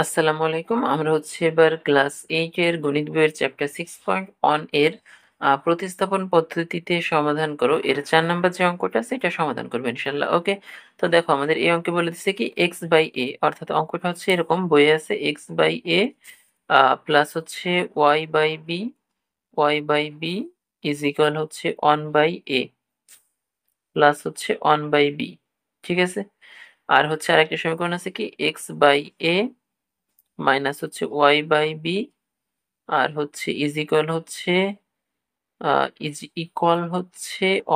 আসসালামু আলাইকুম। আমরা এবার ক্লাস 8 এর গণিত বইয়ের চ্যাপ্টার 6.1 এর প্রতিস্থাপন পদ্ধতিতে সমাধান করো এর 4 নাম্বার যে অঙ্কটা আছে এটা সমাধান করবো ইনশাআল্লাহ। ওকে, তো দেখো আমাদের এই অঙ্কে বলে দিচ্ছে কি x/a, অর্থাৎ অঙ্কটা হচ্ছে এরকম, বইয়ে আছে x/a প্লাস হচ্ছে y/b, y/b ইজ ইকুয়াল হচ্ছে 1/a প্লাস হচ্ছে 1/b। ঠিক আছে, আর হচ্ছে আরেকটা সমীকরণ আছে কি x/a মাইনাস হচ্ছে y/b, আর হচ্ছে ইজ ইকুয়াল হচ্ছে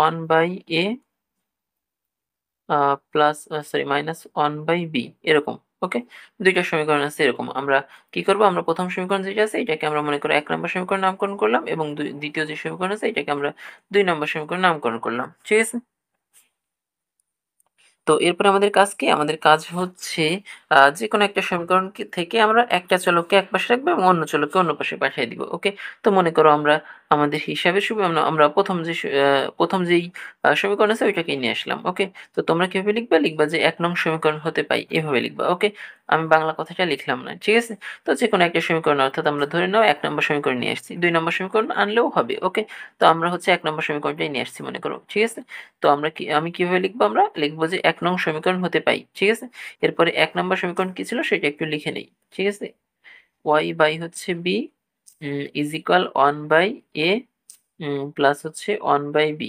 1/a plus sorry minus 1/b, এরকম। ওকে, দুইটা সমীকরণ আছে এরকম। আমরা কি করব, আমরা প্রথম সমীকরণ যেটা আছে এটাকে আমরা মনে করো 1 নম্বর সমীকরণ নামকরণ করলাম, এবং দ্বিতীয় যে সমীকরণ আছে এটাকে আমরা 2 নম্বর সমীকরণ নামকরণ করলাম। ঠিক আছে, তো এরপরে আমাদের কাজ কি? আমাদের কাজ হচ্ছে যে কোনো একটা সমীকরণ থেকে আমরা একটা চলককে এক পাশে রাখবো এবং অন্য চলককে অন্য পাশে পাঠিয়ে দিব। ওকে, তো মনে করো আমরা আমাদের হিসাবের সুবিধা আমরা প্রথম যেই সমীকরণ আছে ওইটাকেই নিয়ে আসলাম। ওকে, তো তোমরা কিভাবে লিখবা? লিখবা যে 1 নং সমীকরণ হতে পাই, এভাবে লিখবা। ওকে, আমি বাংলা কথাটা লিখলাম না। ঠিক আছে, তো যে কোনো একটা সমীকরণ, অর্থাৎ আমরা ধরে নাও 1 নম্বর সমীকরণ নিয়ে আসছি, 2 নম্বর সমীকরণ আনলেও হবে। ওকে, তো আমরা হচ্ছে 1 নম্বর সমীকরণটাই নিয়ে আসছি মনে করো। ঠিক আছে, তো আমি কিভাবে লিখবো? আমরা লিখবো যে 1 নং সমীকরণ হতে পাই। ঠিক আছে, এরপরে 1 নম্বর সমীকরণ কি ছিল সেটা একটু লিখে নেই। ঠিক আছে, y বাই হচ্ছে b is equal 1/a plus হচ্ছে 1/b।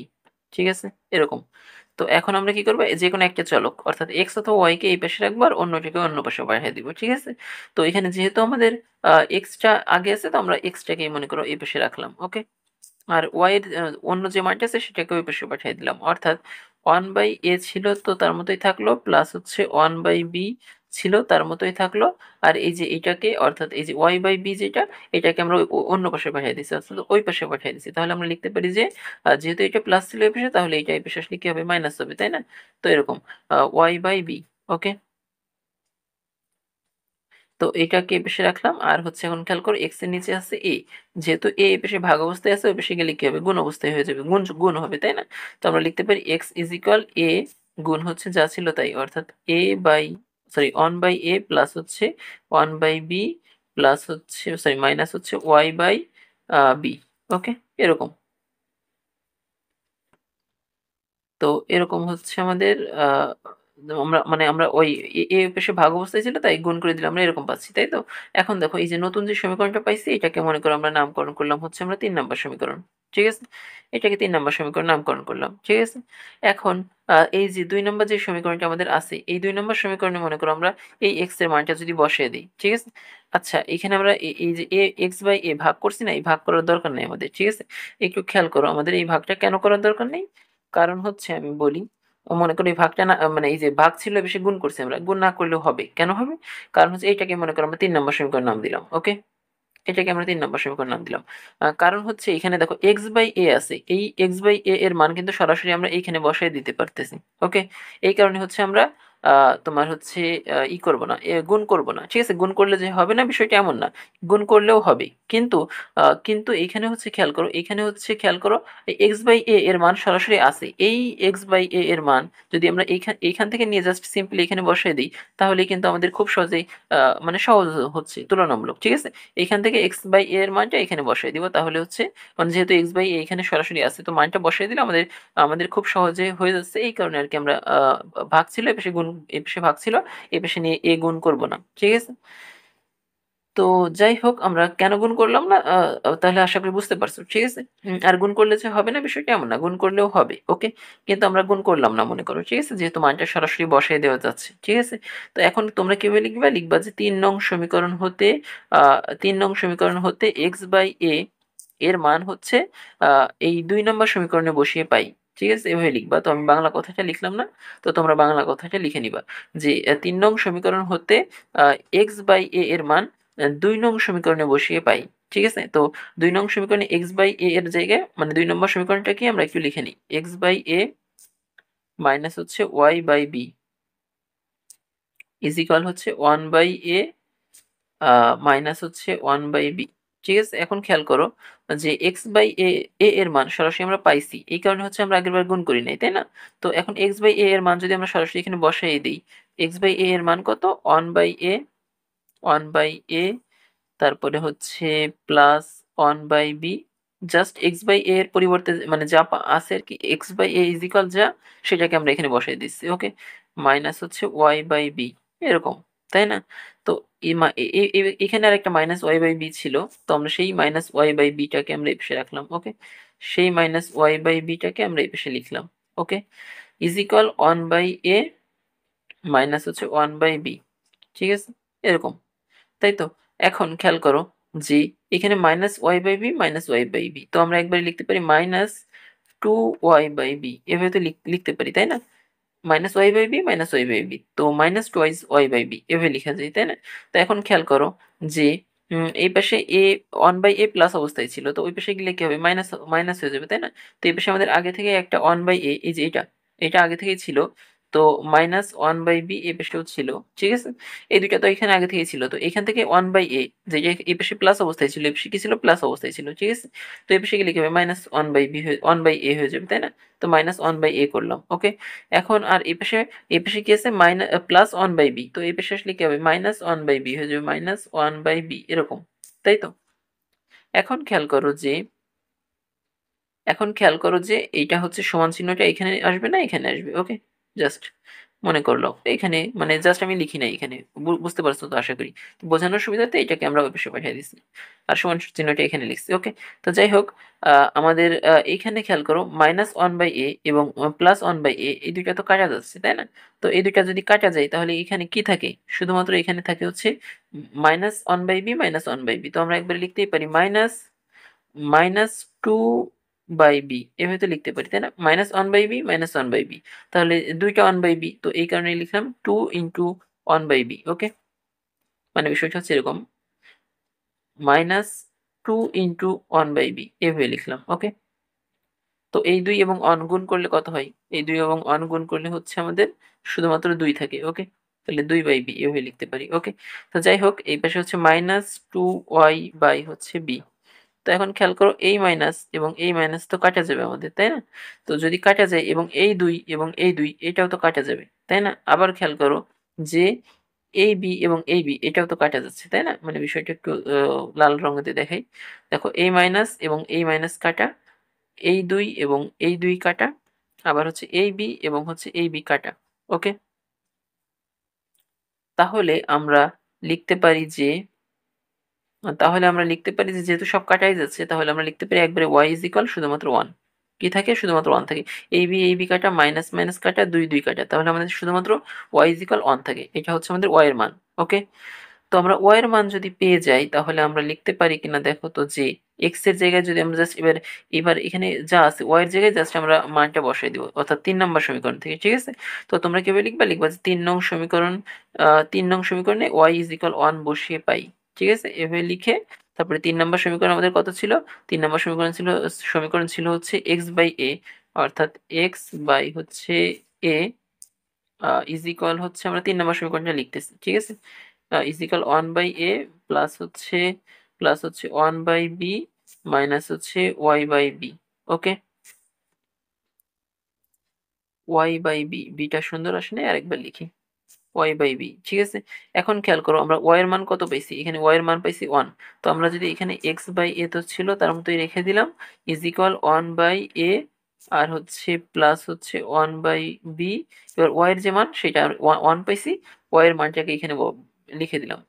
ঠিক আছে, এরকম। তো এখন আমরা কি করবো, যে কোনো একটা চলক অর্থাৎ x অথবা y কে এই পাশে রাখবো আর অন্যটাকে অন্য পাশে পাঠিয়ে দিব। ঠিক আছে, তো এখানে যেহেতু আমাদের x টা আগে আছে, তো আমরা x টাকেই মনে করো এই পাশে রাখলাম। ওকে, আর y এর অন্য যে মানটা আছে সেটাকে ওই পাশে পাঠিয়ে দিলাম, অর্থাৎ 1/a ছিল তো তার মতোই থাকলো, প্লাস হচ্ছে 1/b ছিল তার মতোই থাকলো। আর এই যে এইটাকে, অর্থাৎ এই যে y/b যেটা, এটাকে আমরা অন্য পাশে পাঠিয়ে দিচ্ছি, অর্থাৎ ওই পাশে পাঠিয়ে দিচ্ছি। তাহলে আমরা লিখতে পারি যে যেহেতু এটা প্লাস ছিল এই পাশে, তাহলে এইটা এই পাশে আসলে কি হবে? মাইনাস হবে, তাই না? তো এরকম y/b। ওকে, তো এটাকে এ পাশে রাখলাম, আর হচ্ছে এখন খেয়াল করো x এর নিচে আছে a, যেহেতু a এই পাশে ভাগ অবস্থায় আছে, ওই পাশে গেলে কি হবে? গুণ অবস্থায় হয়ে যাবে, গুণ গুণ হবে, তাই না? তো আমরা লিখতে পারি x ইজ ইকুয়াল a গুণ হচ্ছে যা ছিল তাই, অর্থাৎ a bye sorry 1/a plus হচ্ছে 1/b প্লাস হচ্ছে সরি মাইনাস হচ্ছে y/b। ওকে, এরকম। তো এরকম হচ্ছে আমাদের আমরা ওই এ পাশে ভাগ অবস্থায় ছিল তাই গুণ করে দিলে আমরা এরকম পাচ্ছি, তাই তো? এখন দেখো এই যে নতুন যে সমীকরণটা পাইছি এটাকে মনে করো আমরা নামকরণ করলাম হচ্ছে আমরা 3 নাম্বার সমীকরণ। ঠিক আছে, এটাকে 3 নাম্বার সমীকরণ নামকরণ করলাম। ঠিক আছে, এখন এই যে 2 নাম্বার যে সমীকরণটা আমাদের আছে, এই 2 নাম্বার সমীকরণে মনে করো আমরা এই x এর মানটা যদি বসিয়ে দিই। ঠিক আছে, আচ্ছা এখানে আমরা এই যে x/a ভাগ করছি না, এই ভাগ করার দরকার নেই আমাদের। ঠিক আছে, একটু খেয়াল করো আমাদের এই ভাগটা কেন করার দরকার নেই। কারণ হচ্ছে আমি বলি, মনে করি এই ভাগটা না, মানে এই যে ভাগ ছিল বেশি গুণ করছি, আমরা গুণ না করলেও হবে। কেন হবে? কারণ হচ্ছে এইটাকে মনে করো আমরা 3 নম্বর সমীকরণ নাম দিলাম। ওকে, এটাকে আমরা 3 নম্বর সমীকরণ নাম দিলাম। কারণ হচ্ছে এখানে দেখো x/a আছে, এই x/a এর মান কিন্তু সরাসরি আমরা এইখানে বসায় দিতে পারতেছি। ওকে, এই কারণে হচ্ছে আমরা তোমার হচ্ছে করব না, গুণ করব না। ঠিক আছে, গুণ করলে যে হবে না বিষয়টা এমন না, গুণ করলেও হবে। কিন্তু এইখানে হচ্ছে খেয়াল করো, এই x/a এর মান সরাসরি আছে। এই x/a এর মান যদি আমরা এইখান থেকে নিয়ে জাস্ট সিম্পলি এখানে বসায় দিই, তাহলে কিন্তু আমাদের খুব সহজেই মানে সহজ হচ্ছে তুলনামূলক। ঠিক আছে, এইখান থেকে x/a এর মানটা এখানে বসাই দিব, তাহলে হচ্ছে মানে যেহেতু x/a এখানে সরাসরি আছে, তো মানটা বসাই দিলে আমাদের আমাদের খুব সহজে হয়ে যাচ্ছে। এই কারণে আর কি আমরা ভাগ ছিল এ পাশে গুণ, এ পাশে ভাগ ছিল এ পাশে নিয়ে এ গুণ করব না। ঠিক আছে, তো যাই হোক আমরা কেন গুণ করলাম না, তাহলে আশা করি বুঝতে পারছো। ঠিক আছে, আর গুণ করলে যে হবে না বিষয়টা এমন না, গুণ করলেও হবে। ওকে, কিন্তু আমরা গুণ করলাম না মনে করো। ঠিক আছে, যেহেতু মানটা সরাসরি বসাই দেওয়া যাচ্ছে। ঠিক আছে, তো এখন তোমরা কিভাবে লিখবা? লিখবা যে 3 নং সমীকরণ হতে x/a এর মান হচ্ছে এই 2 নম্বর সমীকরণে বসিয়ে পাই। ঠিক আছে, এভাবে লিখবা। তো আমি বাংলা কথাটা লিখলাম না, তো তোমরা বাংলা কথাটা লিখে নিবা যে 3 নং সমীকরণ হতে x/a এর মান 2 নং সমীকরণে বসিয়ে পাই। ঠিক আছে, তো 2 নং সমীকরণে x/a এর জায়গায় মানে 2 নম্বর সমীকরণটা কি আমরা একটু লিখে নিই, x/a মাইনাস হচ্ছে y/b ইজ ইকুয়াল হচ্ছে 1/a মাইনাস হচ্ছে 1/b। ঠিক আছে, এখন খেয়াল করো যে x/a এর মান সরাসরি আমরা পাইছি, এই কারণে হচ্ছে আমরা আগেরবার গুণ করি নাই, তাই না? তো এখন x/a এর মান যদি আমরা সরাসরি এখানে বসাই দিই, x/a এর মান কত? 1/a 1/a, তারপরে হচ্ছে প্লাস 1/b, জাস্ট x/a এর পরিবর্তে মানে যা আছে আর কি, x/a ইজ ইকুয়াল যা, সেটাকে আমরা এখানে বসাই দিচ্ছি। ওকে, মাইনাস হচ্ছে y/b, এরকম, তাই না? তো এখানে আর একটা মাইনাস y/b ছিল, তো আমরা সেই মাইনাস y/bটাকে আমরা এই পাশে রাখলাম। ওকে, সেই মাইনাস y/bটাকে আমরা এই পাশে লিখলাম। ওকে, ইজ ইকুয়াল 1/a মাইনাস হচ্ছে 1/b, ঠিক আছে, এরকম, তাই তো? এখন খেয়াল করো যে এখানে মাইনাস y/b মাইনাস y/b, তো আমরা একবারে লিখতে পারি মাইনাস 2y/b, এভাবে তো লিখতে পারি, তাই না? মাইনাস y/b মাইনাস y/b, তো মাইনাস টুয়াইস y/b এভাবে লেখা যায়, তাই না? তো এখন খেয়াল করো যে এই পাশে a 1/a প্লাস অবস্থায় ছিল, তো ওই পাশে গেলে কি হবে, মাইনাস মাইনাস হয়ে যাবে, তাই না? তো এই পাশে আমাদের আগে থেকে একটা 1/a, এই যে এটা, এটা আগে থেকেই ছিল, তো মাইনাস 1/b এই পাশেও ছিল, ঠিক আছে? এই দুইটা তো এখানে আগে থেকেই ছিল, তো এখান থেকে 1/a, যে এই পাশে প্লাস অবস্থায় ছিল, এই পাশে কি ছিল, প্লাস অবস্থায় ছিল, ঠিক আছে? তো এই পাশে গেলে কি হবে, মাইনাস 1/b 1/a হয়ে যাবে, তাই না? তো মাইনাস 1/a করলাম। ওকে, এখন আর এই পাশে কি আছে, মাইনাস প্লাস 1/b, তো এই পাশে আসলে কি হবে, মাইনাস 1/b হয়ে যাবে, মাইনাস 1/b, এরকম, তাই তো? এখন খেয়াল করো যে এইটা হচ্ছে সমান চিহ্নটা এখানে আসবে না, এখানে আসবে। ওকে, জাস্ট মনে করলো এখানে, মানে জাস্ট আমি লিখি নাই এখানে, বুঝতে পারছো তো আশা করি। তো বোঝানোর সুবিধাতে এটাকে আমরা ওই পাশে পাঠিয়ে দিচ্ছি, আর সমান চিহ্নটা এখানে লিখছি। ওকে, তো যাই হোক, আমাদের এইখানে খেয়াল করো মাইনাস 1/a এবং প্লাস 1/a, এই দুইটা তো কাটা যাচ্ছে, তাই না? তো এই দুইটা যদি কাটা যায় তাহলে এখানে কি থাকে, শুধুমাত্র এখানে থাকে হচ্ছে মাইনাস 1/b মাইনাস 1/b, তো আমরা একবার লিখতেই পারি মাইনাস মাইনাস 2/b, এভাবে তো লিখতে পারি, তাই না? মাইনাস 1/b মাইনাস 1/b, তাহলে দুইটা 1/b, তো এই কারণে লিখলাম 2 × 1/b। ওকে, মানে বিষয়টা হচ্ছে এরকম, মাইনাস 2 × 1/b এভাবে লিখলাম। ওকে, তো এই 2 এবং 1 গুণ করলে কত হয়, এই 2 এবং 1 গুণ করলে হচ্ছে আমাদের শুধুমাত্র 2 থাকে। ওকে, তাহলে 2/b এভাবে লিখতে পারি। ওকে, তো যাই হোক, এই পাশে হচ্ছে মাইনাস 2y হচ্ছে b। তো এখন খেয়াল করো এই মাইনাস এবং এই মাইনাস তো কাটা যাবে আমাদের, তাই না? তো যদি কাটা যায় এবং এই 2 এবং এই 2 এটাও তো কাটা যাবে, তাই না? আবার খেয়াল করো যে এই বি এবং এই বি এটাও তো কাটা যাচ্ছে, তাই না? মানে বিষয়টা একটু লাল রঙেতে দেখাই। দেখো এই মাইনাস এবং এই মাইনাস কাটা, এই 2 এবং এই 2 কাটা, আবার হচ্ছে এই বি এবং হচ্ছে এই বি কাটা। ওকে, তাহলে আমরা লিখতে পারি যে যেহেতু সব কাটাই যাচ্ছে, তাহলে আমরা লিখতে পারি একবারে y ইজ ইকুয়াল শুধুমাত্র 1, কি থাকে, শুধুমাত্র 1 থাকে। এই বি কাটা, মাইনাস মাইনাস কাটা, 2 কাটা, তাহলে আমাদের শুধুমাত্র y ইজ ইকুয়াল 1 থাকে, এটা হচ্ছে আমাদের y এর মান। ওকে, তো আমরা y এর মান যদি পেয়ে যাই তাহলে আমরা লিখতে পারি কিনা দেখো তো, যে x এর জায়গায় যদি আমরা জাস্ট এবার এখানে যা আছে y এর জায়গায় জাস্ট আমরা মানটা বসাই দিব, অর্থাৎ 3 নম্বর সমীকরণ থেকে, ঠিক আছে? তো তোমরা কিভাবে লিখবা যে 3 নং সমীকরণ, 3 নং সমীকরণে y ইজ ইকুয়াল 1 বসিয়ে পাই, ঠিক আছে? এভাবে লিখে তারপরে 3 নম্বর সমীকরণ আমাদের কত ছিল, 3 নম্বর সমীকরণ ছিল হচ্ছে x/a, অর্থাৎ x বাই হচ্ছে a ইজ ইকুয়াল হচ্ছে, আমরা 3 নম্বর সমীকরণটা লিখতেছি, ঠিক আছে? ইজ ইকুয়াল 1/a প্লাস হচ্ছে 1/b মাইনাস হচ্ছে y/b। ওকে, y/b, বিটা সুন্দর আসে নাই, আরেকবার লিখি y/b, ঠিক আছে? এখন খেয়াল করো আমরা y এর মান কত পাইছি, এখানে y এর মান পাইছি 1, তো আমরা যদি এখানে x/a তো ছিল তার মতোই রেখে দিলাম, ইজ ইকুয়াল 1/a আর হচ্ছে প্লাস হচ্ছে 1/b। এবার y এর যে মান সেটা 1 পাইছি, y এর মানটাকে এখানে লিখে দিলাম।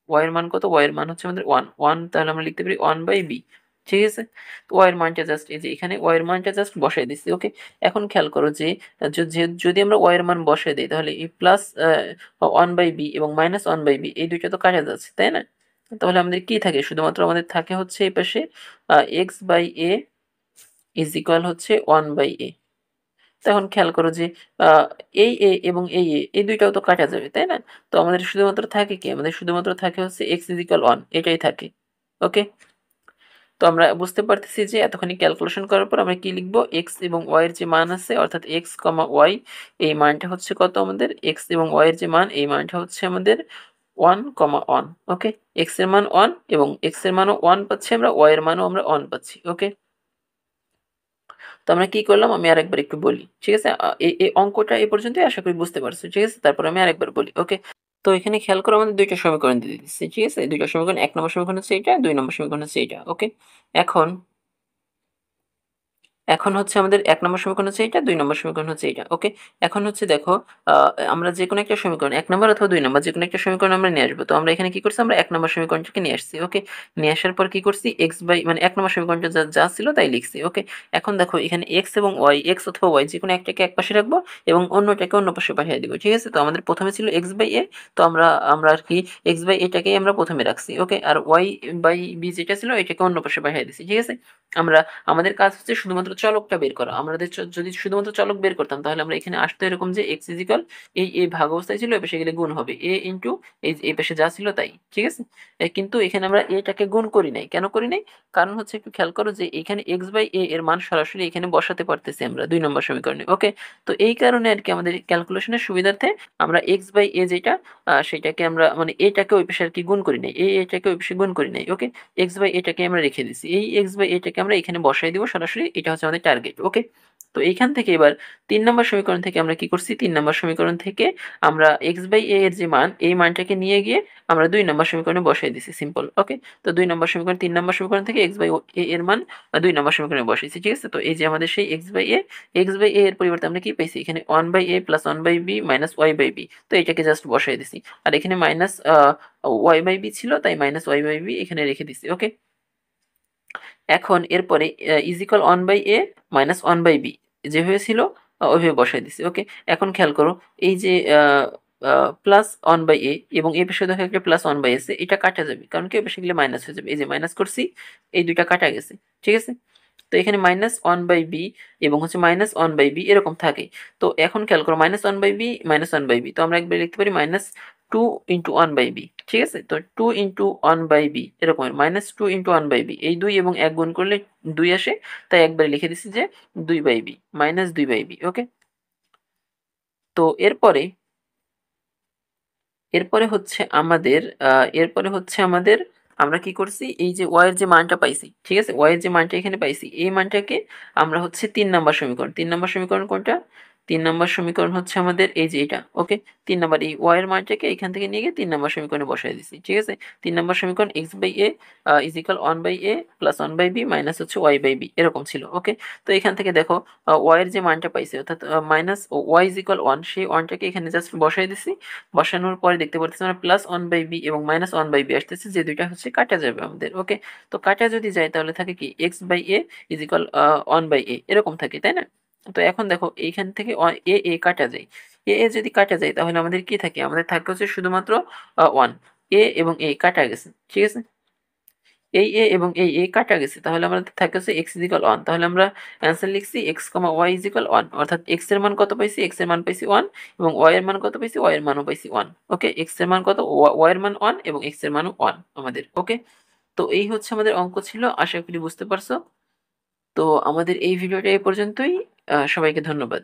y এর মান কত, y এর মান হচ্ছে আমাদের 1, তাহলে আমরা লিখতে পারি 1/b, ঠিক আছে? তো y এর মানটা জাস্ট এই যে এখানে y এর মানটা জাস্ট বসাই দিচ্ছি। ওকে, এখন খেয়াল করো যে যদি আমরা y এর মান বসাই দেই তাহলে এই প্লাস 1/b এবং মাইনাস 1/b এই দুইটা তো কাটা যাচ্ছে, তাই না? তাহলে আমাদের কি থাকে, শুধুমাত্র আমাদের থাকে হচ্ছে এই পাশে x/a ইজ ইকুয়াল হচ্ছে 1/a। তো এখন খেয়াল করো যে আহ, এই a এবং এই a এই দুইটাও তো কাটা যাবে, তাই না? তো আমাদের শুধুমাত্র থাকে কি, আমাদের শুধুমাত্র থাকে হচ্ছে x ইজ ইকুয়াল 1, এটাই থাকে। ওকে, তো আমরা বুঝতে পারতেছি যে এতখানি ক্যালকুলেশন করার পর আমরা কি লিখবো, x এবং y এর যে মান আছে, অর্থাৎ x, y, এই মানটা হচ্ছে কত আমাদের, x এবং y এর যে মান এই মানটা হচ্ছে আমাদের 1, 1। ওকে, x এর মান 1 এবং x এর মানও 1 পাচ্ছি আমরা, y এর মানও আমরা 1 পাচ্ছি। ওকে, তো আমরা কি করলাম আমি আরেকবার একটু বলি, ঠিক আছে? এই অঙ্কটা এই পর্যন্তই আশা করি বুঝতে পারছো, ঠিক আছে? তারপর আমি আরেকবার বলি। ওকে, তো এখানে খেয়াল করো আমাদের ২ টা সমীকরণ দিয়ে দিচ্ছে, ঠিক আছে? ২ টা সমীকরণ ১ নম্বর সমীকরণ হচ্ছে এইটা, ২ নম্বর সমীকরণ হচ্ছে এইটা, ওকে? এখন এখন হচ্ছে আমাদের ১ নম্বর সমীকরণ হচ্ছে এইটা, ২ নম্বর সমীকরণ হচ্ছে এইটা, ওকে? এখন হচ্ছে দেখো আ আমরা যেকোনো একটা সমীকরণ ১ নম্বর অথবা ২ নম্বর যেকোনো একটা সমীকরণ আমরা নিয়ে আসবো। তো আমরা এখানে কি করছি? আমরা ১ নম্বর সমীকরণটাকে নিয়ে আসছি, ওকে? নিয়ে আসার পর কি করছি? মানে ১ নম্বর সমীকরণটা যা ছিল তাই লিখছি, ওকে? এখন দেখো এখানে x এবং y, x অথবা y যেকোনো একটাকে একপাশে রাখবো এবং অন্যটাকে অন্য পাশে পাঠিয়ে দিব, ঠিক আছে? তো আমাদের প্রথমে ছিল x/a, তো আমরা আর কি x/a টাকেই আমরা প্রথমে রাখছি, ওকে? আর y/b যেটা ছিল এটাকে অন্য পাশে পাঠিয়ে দিছি, ঠিক আছে? আমরা আমাদের কাজ হচ্ছে শুধুমাত্র চলকটা বের করা। আমাদের যদি শুধুমাত্র চলক বের করতাম তাহলে আমরা এখানে আসতো এরকম যে x ইজিক্যাল এই ভাগ অবস্থায় ছিল, এই পাশে গেলে গুণ হবে a ইনটু এই পাশে যা ছিল তাই। ঠিক আছে? কিন্তু এখানে আমরা এটাকে গুণ করি নাই। কেন করি নাই? কারণ হচ্ছে একটু খেয়াল করো যে এখানে x/a এর মান সরাসরি এখানে বসাতে পারতেছি আমরা ২ নম্বর সমীকরণে। ওকে? তো এই কারণে আরকি আমাদের ক্যালকুলেশনের সুবিধার্থে আমরা x/a যেটা সেটাকে আমরা মানে এটাকে ওই পাশে আরকি গুণ করি নাই। এটাকে ওই পাশে গুণ করি নাই। ওকে? x/a টাকে আমরা রেখে দিছি। এই x/a টাকে আমরা এখানে বসায় দিব সরাসরি। এটা হচ্ছে আমাদের টার্গেট। ওকে? তো এইখান থেকে এবার ৩ নম্বর সমীকরণ থেকে আমরা কি করছি? ৩ নম্বর সমীকরণ থেকে আমরা x/a এর যে মান, এই মানটাকে নিয়ে গিয়ে আমরা ২ নম্বর সমীকরণে বসায় দিছি। সিম্পল। ওকে? তো ২ নম্বর সমীকরণ ৩ নম্বর সমীকরণ থেকে x/a এর মান ২ নম্বর সমীকরণে বসাইছি। ঠিক আছে? তো এই যে আমাদের সেই x/a এর পরিবর্তে আমরা কি পাইছি? এখানে 1/a plus 1/b minus y/b। তো এটাকে জাস্ট বসায় দিছি। আর এখানে মাইনাস y/b ছিল তাই মাইনাস y/b এখানে রেখে দিছি। ওকে? এখন এরপরে ইজিক্যাল 1/a মাইনাস 1/b যেভাবে ছিল ওইভাবে বসায় দিছি। ওকে? এখন খেয়াল করো এই যে আ আ প্লাস 1/a এবং এই পাশে দেখো একটা প্লাস 1/a আছে, এটা কাটা যাবে। কারণ কি ওই পাশে গেলে মাইনাস হয়ে যাবে। এই যে মাইনাস করছি, এই ২ টা কাটা গেছে। ঠিক আছে? তো এখানে -1/b এবং হচ্ছে -1/b এরকম থাকে। তো এখন খেয়াল করো -1/b, -1/b তো আমরা একবারে লিখতে পারি -2 * 1/b ঠিক আছে? তো 2 * 1/b এরকমের -2 * 1/b এই ২ এবং ১ গুণ করলে ২ আসে। তাই একবারে লিখে দিচ্ছি যে 2/b -2/b ওকে? তো এরপরে হচ্ছে আমাদের আ এরপরে হচ্ছে আমাদের আমরা কি করছি? এই যে y এর যে মানটা পাইছি, ঠিক আছে? y এর যে মানটা এখানে পাইছি, এই মানটাকে আমরা হচ্ছে ৩ নাম্বার সমীকরণ ৩ নাম্বার সমীকরণ কোনটা? ৩ নাম্বার সমীকরণ হচ্ছে আমাদের এই যে এটা, ওকে? ৩ নাম্বার এই y এর মানটাকে এখান থেকে নিয়ে গিয়ে ৩ নাম্বার সমীকরণে বসায় দিছি, ঠিক আছে? ৩ নাম্বার সমীকরণ x/a = 1/a plus 1/b minus হচ্ছে y/b এরকম ছিল, ওকে? তো এখান থেকে দেখো y এর যে মানটা পাইছি অর্থাৎ মাইনাস y = 1 সেই 1 টাকে এখানে জাস্ট বসায় দিছি। বসানোর পরে দেখতে পারতেছি আমরা +1/b এবং -1/b আসতেছে যে ২ টা হচ্ছে কাটা যাবে আমাদের। ওকে? তো কাটা যদি যায় তাহলে থাকে কি x/a = 1/a এরকম থাকে, তাই না? তো এখন দেখো এইখান থেকে a কাটা যায়। a যদি কাটা যায় তাহলে আমাদের কি থাকে? আমাদের থাকে হচ্ছে শুধুমাত্র 1 a এবং a কাটা গেছে। ঠিক আছে? এই a এবং এই a কাটা গেছে। তাহলে আমাদের থাকে হচ্ছে x = 1 তাহলে আমরা অ্যান্সার লিখছি x, y = 1 অর্থাৎ x এর মান কত পাইছি? x এর মান পাইছি 1 এবং y এর মান কত পাইছি? y এর মানও পাইছি 1 ওকে? x এর মান কত? y এর মান 1 এবং x এর মানও 1 আমাদের। ওকে? তো এই হচ্ছে আমাদের অঙ্ক ছিল। আশা করি বুঝতে পারছো। তো আমাদের এই ভিডিওটা এই পর্যন্তই। সবাইকে ধন্যবাদ।